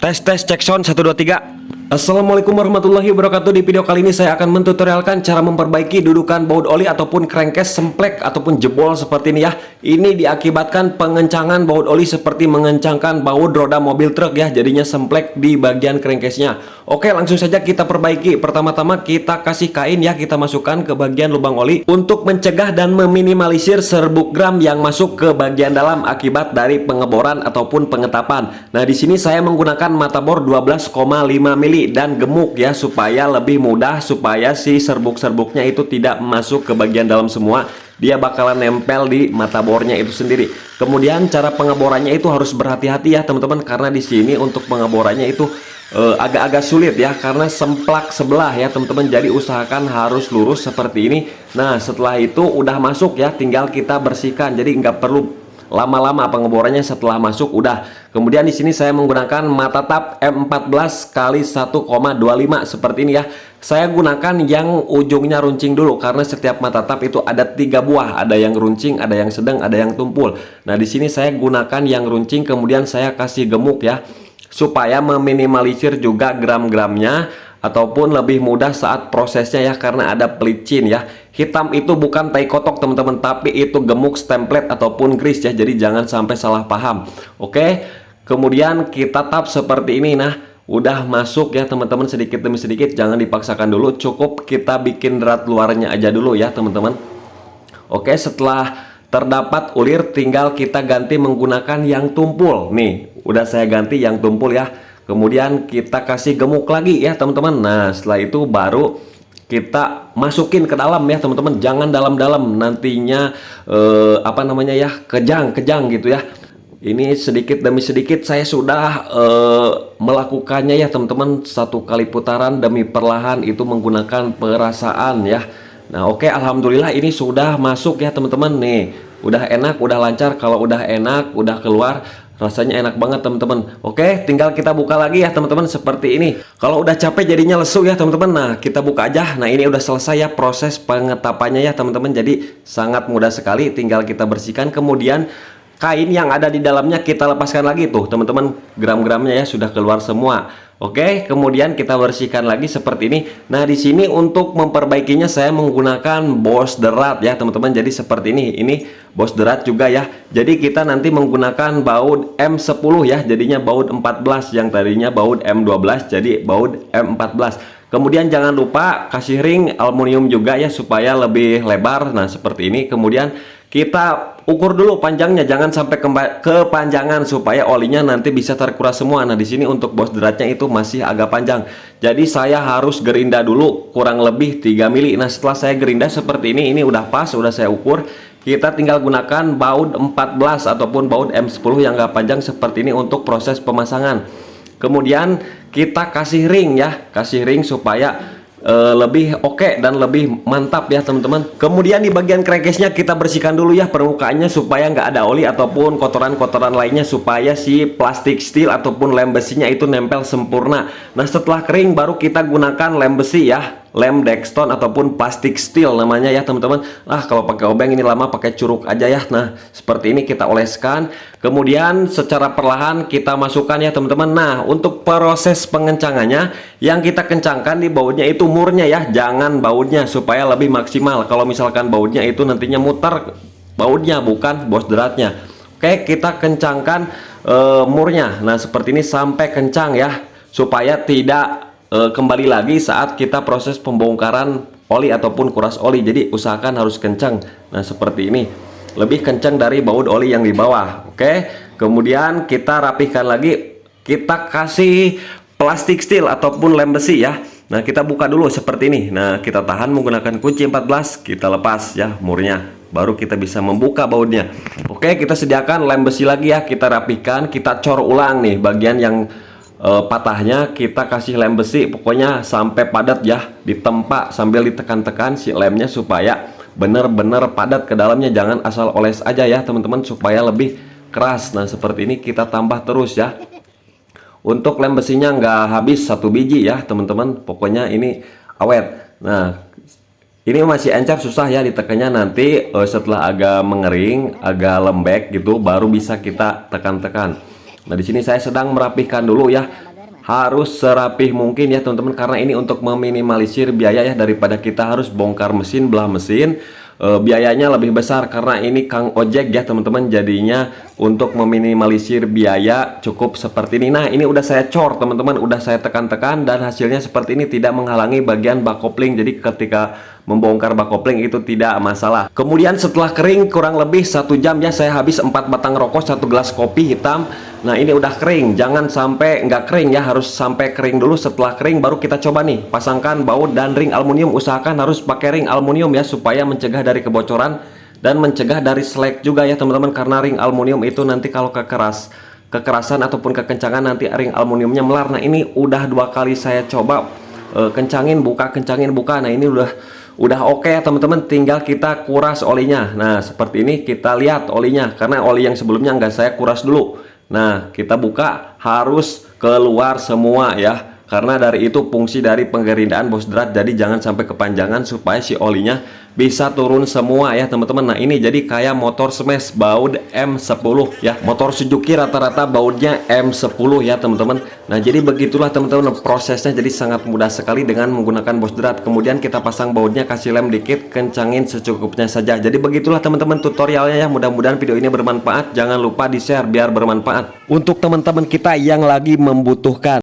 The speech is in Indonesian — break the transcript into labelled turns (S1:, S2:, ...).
S1: Tes cek sound 1 2 3. Assalamualaikum warahmatullahi wabarakatuh. Di video kali ini saya akan mentutorialkan cara memperbaiki dudukan baut oli ataupun crankcase semplek ataupun jebol seperti ini ya. Ini diakibatkan pengencangan baut oli seperti mengencangkan baut roda mobil truk ya. Jadinya semplek di bagian crankcase-nya. Oke, langsung saja kita perbaiki. Pertama-tama kita kasih kain ya, kita masukkan ke bagian lubang oli untuk mencegah dan meminimalisir serbuk gram yang masuk ke bagian dalam akibat dari pengeboran ataupun pengetapan. Nah, di sini saya menggunakan mata bor 12,5 mili dan gemuk ya, supaya lebih mudah, supaya si serbuk-serbuknya itu tidak masuk ke bagian dalam semua. Dia bakalan nempel di mata bornya itu sendiri. Kemudian cara pengeborannya itu harus berhati-hati ya teman-teman, karena di sini untuk pengeborannya itu agak-agak sulit ya, karena semplak sebelah ya teman-teman. Jadi usahakan harus lurus seperti ini. Nah, setelah itu udah masuk ya, tinggal kita bersihkan. Jadi nggak perlu lama-lama pengeborannya, setelah masuk udah. Kemudian di sini saya menggunakan mata tap M14 kali 1,25 seperti ini ya. Saya gunakan yang ujungnya runcing dulu, karena setiap mata tap itu ada 3 buah, ada yang runcing, ada yang sedang, ada yang tumpul. Nah, di sini saya gunakan yang runcing, kemudian saya kasih gemuk ya, supaya meminimalisir juga gram-gramnya ataupun lebih mudah saat prosesnya ya, karena ada pelicin ya. Hitam itu bukan tai kotok teman-teman, tapi itu gemuk stemplet ataupun grease ya, jadi jangan sampai salah paham. Oke, kemudian kita tap seperti ini. Nah, udah masuk ya teman-teman, sedikit demi sedikit, jangan dipaksakan dulu, cukup kita bikin drat luarnya aja dulu ya teman-teman. Oke, setelah terdapat ulir tinggal kita ganti menggunakan yang tumpul. Nih, udah saya ganti yang tumpul ya. Kemudian kita kasih gemuk lagi ya teman-teman. Nah, setelah itu baru kita masukin ke dalam ya teman-teman, jangan dalam-dalam, nantinya apa namanya ya, kejang gitu ya. Ini sedikit demi sedikit saya sudah melakukannya ya teman-teman, 1 kali putaran demi perlahan, itu menggunakan perasaan ya. Nah, oke, alhamdulillah ini sudah masuk ya teman-teman. Nih, udah enak, udah lancar. Kalau udah enak, udah keluar, rasanya enak banget teman-teman. Oke, tinggal kita buka lagi ya teman-teman, seperti ini. Kalau udah capek jadinya lesu ya teman-teman, nah kita buka aja. Nah, ini udah selesai ya proses pengetapannya ya teman-teman. Jadi sangat mudah sekali, tinggal kita bersihkan. Kemudian kain yang ada di dalamnya kita lepaskan lagi tuh teman-teman, gram-gramnya ya sudah keluar semua. Oke, kemudian kita bersihkan lagi seperti ini. Nah, di sini untuk memperbaikinya saya menggunakan bos derat ya teman-teman. Jadi seperti ini bos derat juga ya. Jadi kita nanti menggunakan baut M10 ya, jadinya baut 14, yang tadinya baut M12 jadi baut M14. Kemudian jangan lupa kasih ring aluminium juga ya, supaya lebih lebar. Nah, seperti ini. Kemudian kita ukur dulu panjangnya, jangan sampai kepanjangan, supaya olinya nanti bisa terkuras semua. Nah, di sini untuk bos deratnya itu masih agak panjang. Jadi saya harus gerinda dulu kurang lebih 3 mili. Nah, setelah saya gerinda seperti ini udah pas, udah saya ukur. Kita tinggal gunakan baut 14 ataupun baut M10 yang gak panjang seperti ini untuk proses pemasangan. Kemudian kita kasih ring ya, kasih ring supaya lebih oke dan lebih mantap ya teman-teman. Kemudian di bagian crankcase-nya kita bersihkan dulu ya permukaannya, supaya nggak ada oli ataupun kotoran-kotoran lainnya, supaya si plastik steel ataupun lem besinya itu nempel sempurna. Nah, setelah kering baru kita gunakan lem besi ya, lem Dexton ataupun plastik steel namanya ya teman-teman. Kalau pakai obeng ini lama, pakai curug aja ya. Nah, seperti ini kita oleskan, kemudian secara perlahan kita masukkan ya teman-teman. Nah, untuk proses pengencangannya, yang kita kencangkan di bautnya itu murnya ya, jangan bautnya, supaya lebih maksimal. Kalau misalkan bautnya itu nantinya muter bautnya, bukan bos deratnya. Oke, kita kencangkan murnya. Nah, seperti ini sampai kencang ya, supaya tidak kembali lagi saat kita proses pembongkaran oli ataupun kuras oli. Jadi usahakan harus kencang. Nah, seperti ini, lebih kencang dari baut oli yang di bawah. Oke, kemudian kita rapihkan lagi, kita kasih plastik steel ataupun lem besi ya. Nah, kita buka dulu seperti ini. Nah, kita tahan menggunakan kunci 14, kita lepas ya murnya, baru kita bisa membuka bautnya. Oke, kita sediakan lem besi lagi ya, kita rapihkan, kita cor ulang nih bagian yang patahnya, kita kasih lem besi pokoknya sampai padat ya, ditempa sambil ditekan-tekan si lemnya supaya bener-bener padat ke dalamnya, jangan asal oles aja ya teman-teman, supaya lebih keras. Nah, seperti ini kita tambah terus ya. Untuk lem besinya nggak habis 1 biji ya teman-teman, pokoknya ini awet. Nah, ini masih encer, susah ya ditekannya, nanti setelah agak mengering, agak lembek gitu, baru bisa kita tekan-tekan. Nah, di sini saya sedang merapihkan dulu ya. harus serapih mungkin ya teman-teman, karena ini untuk meminimalisir biaya ya, daripada kita harus bongkar mesin, belah mesin. Biayanya lebih besar karena ini Kang Ojek ya teman-teman, jadinya untuk meminimalisir biaya cukup seperti ini. Nah, ini udah saya cor teman-teman, udah saya tekan-tekan dan hasilnya seperti ini, tidak menghalangi bagian bak kopling. Jadi ketika membongkar bak kopling itu tidak masalah. Kemudian setelah kering kurang lebih 1 jam ya, saya habis 4 batang rokok, 1 gelas kopi hitam. Nah, ini udah kering, jangan sampai nggak kering ya, harus sampai kering dulu. Setelah kering baru kita coba nih pasangkan baut dan ring aluminium. Usahakan harus pakai ring aluminium ya, supaya mencegah dari kebocoran dan mencegah dari selek juga ya teman-teman, karena ring aluminium itu nanti kalau kekerasan ataupun kekencangan nanti ring aluminiumnya melar. Nah, ini udah 2 kali saya coba kencangin buka, kencangin buka. Nah, ini udah oke ya teman-teman, tinggal kita kuras olinya. Nah, seperti ini kita lihat olinya, karena oli yang sebelumnya nggak saya kuras dulu. Nah, kita buka, harus keluar semua ya, karena dari itu fungsi dari penggerindaan bos drat. Jadi jangan sampai kepanjangan supaya si olinya bisa turun semua ya teman-teman. Nah, ini jadi kayak motor smash baut M10 ya, motor Suzuki rata-rata bautnya M10 ya teman-teman. Nah, jadi begitulah teman-teman prosesnya, jadi sangat mudah sekali dengan menggunakan bos drat. Kemudian kita pasang bautnya, kasih lem dikit, kencangin secukupnya saja. Jadi begitulah teman-teman tutorialnya ya, mudah-mudahan video ini bermanfaat. Jangan lupa di share biar bermanfaat untuk teman-teman kita yang lagi membutuhkan.